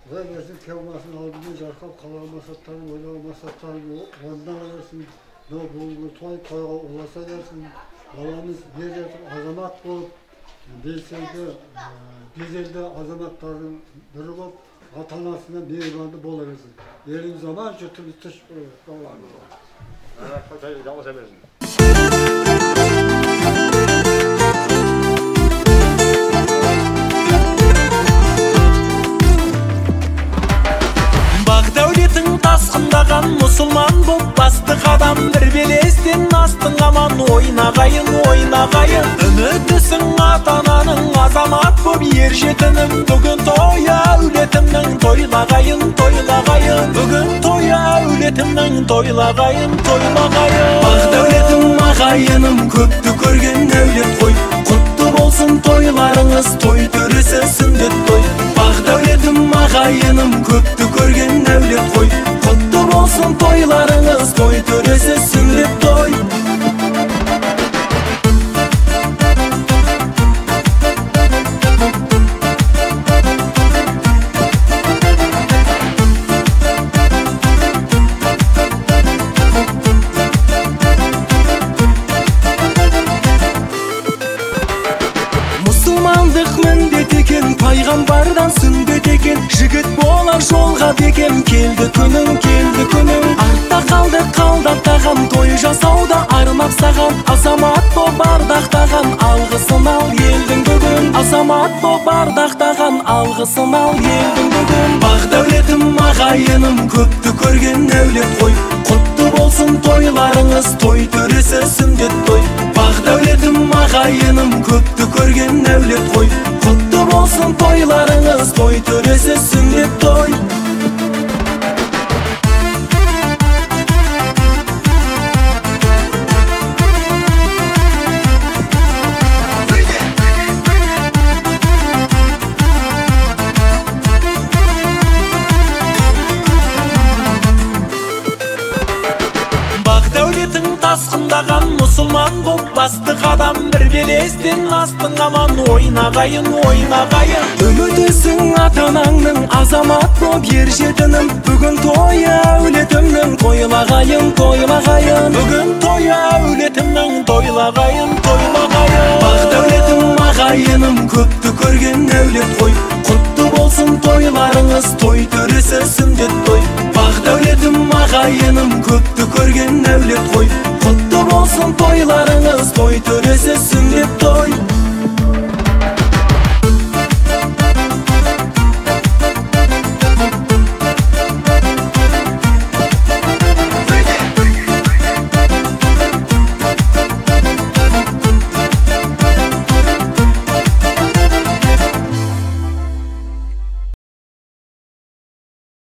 Құдай берсін кеумасын алдымен жарқап қалған масаттарын, ойлаған масаттарын орындана берсін. Бүгінгі тойға ұласа берсін. Баламыз ер жетіп азамат болып, белсенді, беделді азаматтардың бірі болып, ата-анасына мейірбанды бола берсін. Еліміз аман, жұртымыз тыныш болады. Жалғаса берсін. Тасқындаған мұсылман боп басты қадам бір белестен астың аман ойнағайын ойнағайын үмітісің ата-ананың азамат боп ер жетінім бүгін той әулетімнің тойлағайын тойлағайын бүгін той әулетімнің тойлағайын тойлағайын бақ дәулетім ағайыным көпті көрген әулет қой құтты болсын тойларыңыз той төресі сүндет той бақ дәулетім ағайыным көпті көрген әулет қой құтты болсын тойларыңыз той төресі сүндет той мұсылмандық міндет екен пайғамбардан сүндет екен жігіт болар жолға бекем келді күнің артта қалды қалдаттаған той жасауда арнап саған азамат боп ардақтаған алғысын ал елдің бүгін азамат боп ардақтаған алғысын ал елдің бүгін бақ дәулетім ағайыным көпті көрген әулет қой құтты болсын тойларыңыз той төресі сүндет той бақ дәулетім ағайыным көпті көрген әулет қой құтты болсын тойларыңыз той төресі сүндет той тасқындаған мұсылман боп басты қадам бір белестен астың аман ойнағайын ойнағайын үмітісің ата-анаңның азамат боп ер жетінім бүгін той әулетімнің тойлағайын тойлағайын бүгін той әулетімнің тойлағайын тойлағайын бақ дәулетім ағайыным көпті көрген әулет қой құтты болсын тойларыңыз той төресі сүндет той бақ дәулетім ағайыным көпті көрген әулет қой құтты болсын тойларыңыз той төресі сүндет той